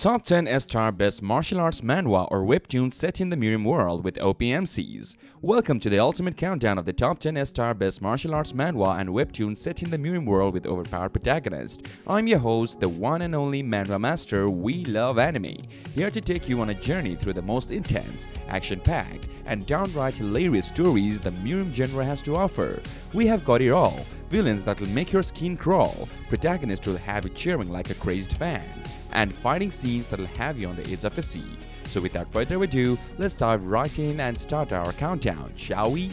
Top 10 S-Star Best Martial Arts Manhwa or Webtoons set in the Murim world with OPMCs. Welcome to the ultimate countdown of the top 10 S-Star Best Martial Arts Manhwa and Webtoons set in the Murim world with overpowered protagonists. I'm your host, the one and only Manhwa Master, We Love Anime, here to take you on a journey through the most intense, action-packed, and downright hilarious stories the Murim genre has to offer. We have got it all. Villains that'll make your skin crawl, protagonists who'll have you cheering like a crazed fan, and fighting scenes that'll have you on the edge of a seat. So without further ado, let's dive right in and start our countdown, shall we?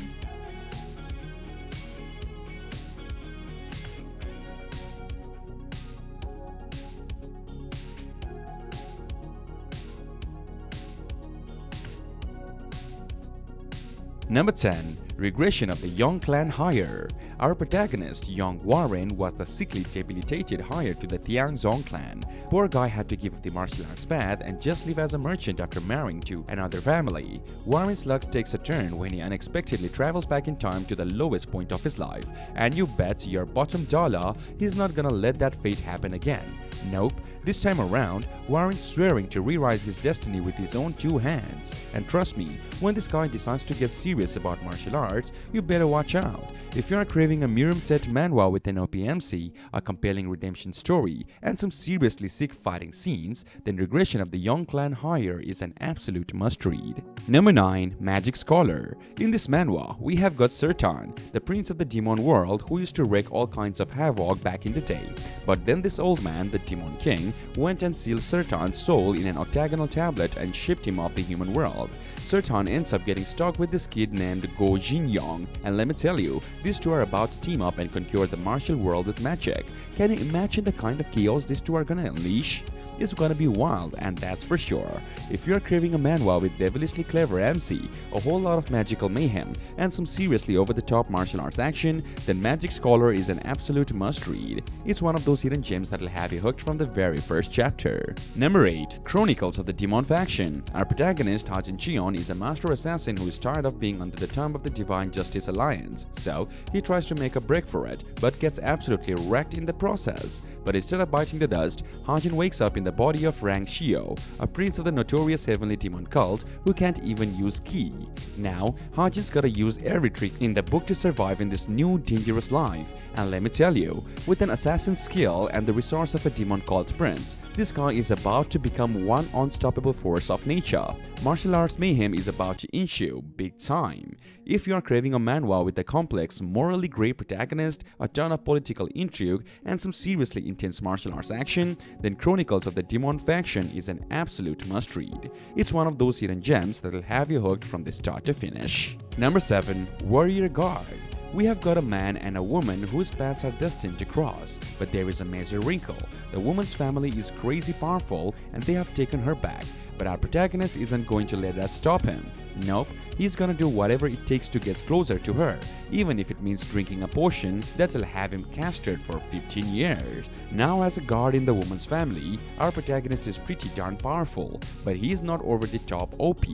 Number 10. Regression of the Weong clan hire. Our protagonist, young Warren, was the sickly, debilitated hire to the Tiangzong clan. Poor guy had to give up the martial arts path and just live as a merchant after marrying to another family. Warren's luck takes a turn when he unexpectedly travels back in time to the lowest point of his life. And you bet your bottom dollar he's not gonna let that fate happen again. Nope, this time around, Warren's swearing to rewrite his destiny with his own two hands. And trust me, when this guy decides to get serious about martial arts, you better watch out. If you are craving a Murim set manhwa with an OPMC, a compelling redemption story, and some seriously sick fighting scenes, then Regression of the Weong clan hire is an absolute must-read. Number 9. Magic Scholar. In this manhwa, we have got Sertan, the prince of the demon world who used to wreak all kinds of havoc back in the day. But then this old man, the Demon King, went and sealed Sertan's soul in an octagonal tablet and shipped him off the human world. Sertan ends up getting stuck with this kid named Go Jin Yong, and let me tell you, these two are about to team up and conquer the martial world with magic. Can you imagine the kind of chaos these two are gonna unleash? It's gonna be wild, and that's for sure. If you're craving a manhwa with devilishly clever MC, a whole lot of magical mayhem, and some seriously over-the-top martial arts action, then Magic Scholar is an absolute must-read. It's one of those hidden gems that'll have you hooked from the very first chapter. Number 8. Chronicles of the Demon Faction. Our protagonist, Hajin Cheon, is a master assassin who is tired of being under the thumb of the Divine Justice Alliance, so he tries to make a break for it, but gets absolutely wrecked in the process. But instead of biting the dust, Hajin wakes up in the body of Rang Shio, a prince of the notorious heavenly demon cult who can't even use ki. Now, Hajin's gotta use every trick in the book to survive in this new dangerous life. And let me tell you, with an assassin's skill and the resource of a demon cult prince, this guy is about to become one unstoppable force of nature. Martial arts mayhem is about to ensue big time. If you are craving a manhwa with a complex, morally grey protagonist, a ton of political intrigue, and some seriously intense martial arts action, then Chronicles of the Demon Faction is an absolute must-read. It's one of those hidden gems that'll have you hooked from the start to finish. Number 7. Warrior Guard. We have got a man and a woman whose paths are destined to cross, but there is a major wrinkle. The woman's family is crazy powerful and they have taken her back, but our protagonist isn't going to let that stop him. Nope, he's gonna do whatever it takes to get closer to her, even if it means drinking a potion that'll have him castrated for 15 years. Now, as a guard in the woman's family, our protagonist is pretty darn powerful, but he's not over the top OP.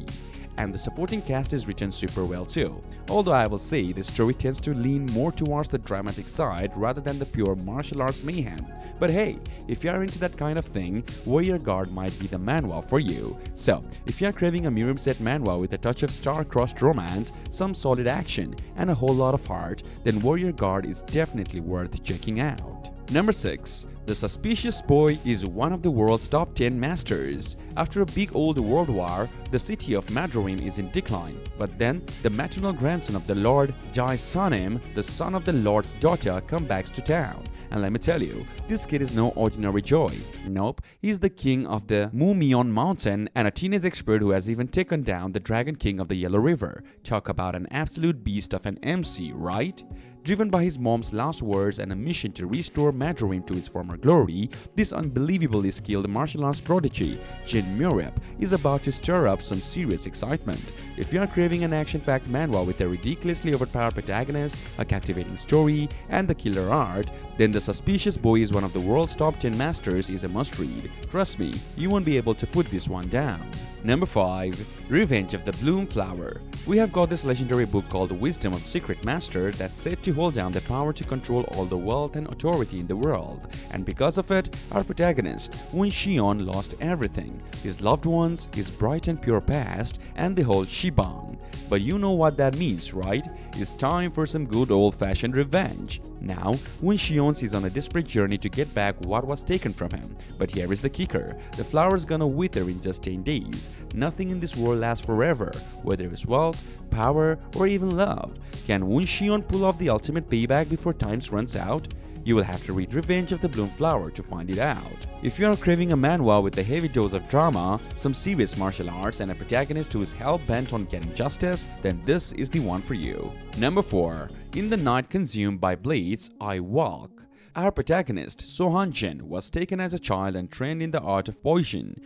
And the supporting cast is written super well too. Although I will say the story tends to lean more towards the dramatic side rather than the pure martial arts mayhem. But hey, if you are into that kind of thing, Warrior Guard might be the manhwa for you. So, if you are craving a Murim set manhwa with a touch of star-crossed romance, some solid action, and a whole lot of heart, then Warrior Guard is definitely worth checking out. Number 6. The Suspicious Boy is one of the world's top 10 masters. After a big old world war, the city of Murim is in decline. But then, the maternal grandson of the Lord, Jai Sanem, the son of the Lord's daughter, comes back to town. And let me tell you, this kid is no ordinary joy. Nope, he's the king of the Mumion Mountain and a teenage expert who has even taken down the Dragon King of the Yellow River. Talk about an absolute beast of an MC, right? Driven by his mom's last words and a mission to restore Murim to its former glory, this unbelievably skilled martial arts prodigy, Jin Murim, is about to stir up some serious excitement. If you are craving an action-packed manhwa with a ridiculously overpowered protagonist, a captivating story, and the killer art, then The Suspicious Boy is one of the world's top 10 masters is a must-read. Trust me, you won't be able to put this one down. Number 5. Revenge of the Bloom Flower. We have got this legendary book called Wisdom of the Secret Master that's said to hold down the power to control all the wealth and authority in the world. And because of it, our protagonist, Woon Shion, lost everything: his loved ones, his bright and pure past, and the whole shebang. But you know what that means, right? It's time for some good old-fashioned revenge. Now, Woon Shion is on a desperate journey to get back what was taken from him. But here is the kicker: the flower's gonna wither in just 10 days. Nothing in this world lasts forever, whether it's wealth, power, or even love. Can Woon Shion pull off the ultimate payback before time runs out? You will have to read Revenge of the Bloom Flower to find it out. If you are craving a manhwa with a heavy dose of drama, some serious martial arts, and a protagonist who is hell-bent on getting justice, then this is the one for you. Number 4. In the Night Consumed by Blades, I Walk. Our protagonist, So Jin, was taken as a child and trained in the art of poison.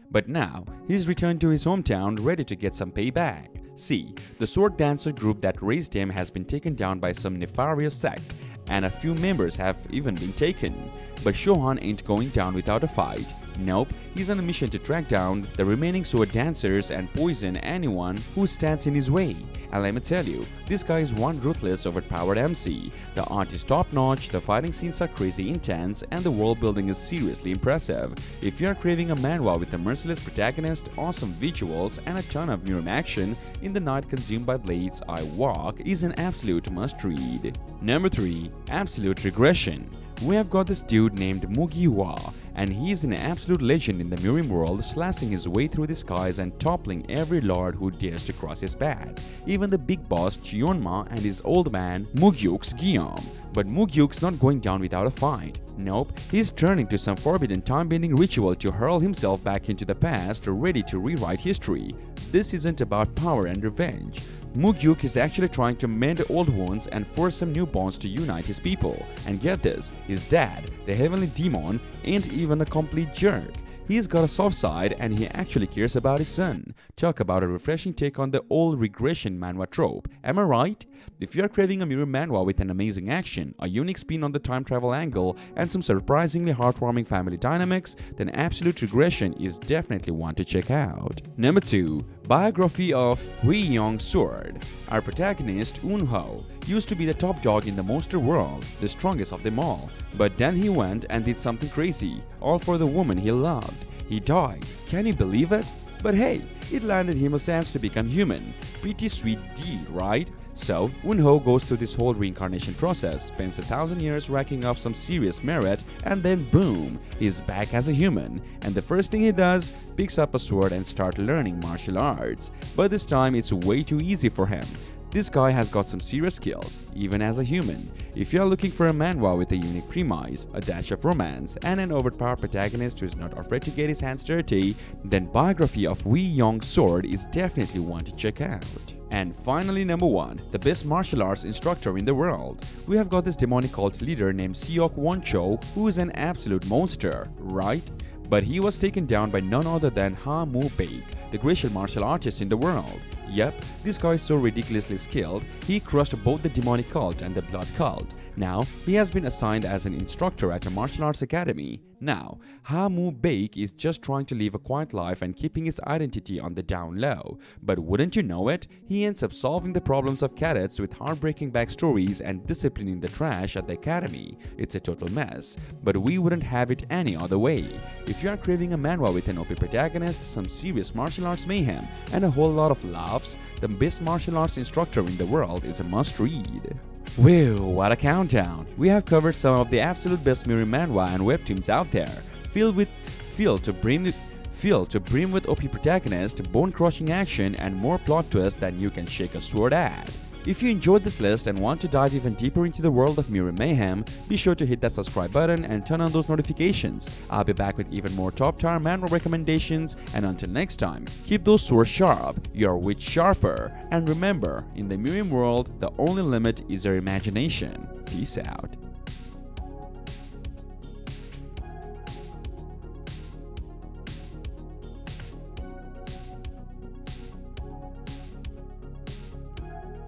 But now, he's returned to his hometown ready to get some payback. See, the sword dancer group that raised him has been taken down by some nefarious sect, and a few members have even been taken. But Shohan ain't going down without a fight. Nope, he's on a mission to track down the remaining sword dancers and poison anyone who stands in his way. And let me tell you, this guy is one ruthless, overpowered MC. The art is top-notch, the fighting scenes are crazy intense, and the world building is seriously impressive. If you are craving a manhwa with a merciless protagonist, awesome visuals, and a ton of Murim action, In the Night Consumed by Blades, I Walk is an absolute must-read. Number 3. Absolute Regression. We have got this dude named Mugiwa, and he is an absolute legend in the Murim world, slashing his way through the skies and toppling every lord who dares to cross his path. Even the big boss Chionma and his old man Mugyuk's Guillaume. But Mugyuk's not going down without a fight. Nope, he's turning to some forbidden time-bending ritual to hurl himself back into the past, ready to rewrite history. This isn't about power and revenge. Mugyuk is actually trying to mend old wounds and force some new bonds to unite his people. And get this, his dad, the heavenly demon, ain't even a complete jerk. He's got a soft side and he actually cares about his son. Talk about a refreshing take on the old regression manhwa trope, am I right? If you're craving a Murim manhwa with an amazing action, a unique spin on the time travel angle, and some surprisingly heartwarming family dynamics, then Absolute Regression is definitely one to check out. Number 2. Biography of Weong Sword. Our protagonist, Eunho, used to be the top dog in the monster world, the strongest of them all. But then he went and did something crazy, all for the woman he loved. He died. Can you believe it? But hey, it landed him a chance to become human. Pretty sweet deed, right? So, Eunho goes through this whole reincarnation process, spends 1,000 years racking up some serious merit, and then boom, he's back as a human. And the first thing he does, picks up a sword and starts learning martial arts. But this time it's way too easy for him. This guy has got some serious skills, even as a human. If you are looking for a manhwa with a unique premise, a dash of romance, and an overpowered protagonist who is not afraid to get his hands dirty, then Biography of Weong Sword is definitely one to check out. And finally, number 1, the best martial arts instructor in the world. We have got this demonic cult leader named Seok Woncho, who is an absolute monster, right? But he was taken down by none other than Ha Mu Baek, the greatest martial artist in the world. Yep, this guy is so ridiculously skilled, he crushed both the demonic cult and the blood cult. Now, he has been assigned as an instructor at a martial arts academy. Now, Ha Mu Baek is just trying to live a quiet life and keeping his identity on the down low. But wouldn't you know it, he ends up solving the problems of cadets with heartbreaking backstories and disciplining the trash at the academy. It's a total mess, but we wouldn't have it any other way. If you are craving a manhwa with an OP protagonist, some serious martial arts mayhem, and a whole lot of laughs, the best martial arts instructor in the world is a must-read. Whew, what a countdown! We have covered some of the absolute best Murim manhwa and webtoons out there, filled to brim with OP protagonist, bone-crushing action, and more plot twists than you can shake a sword at. If you enjoyed this list and want to dive even deeper into the world of Murim mayhem, be sure to hit that subscribe button and turn on those notifications. I'll be back with even more top-tier manhwa recommendations, and until next time, keep those swords sharp, your wit sharper, and remember, in the Murim world, the only limit is your imagination. Peace out.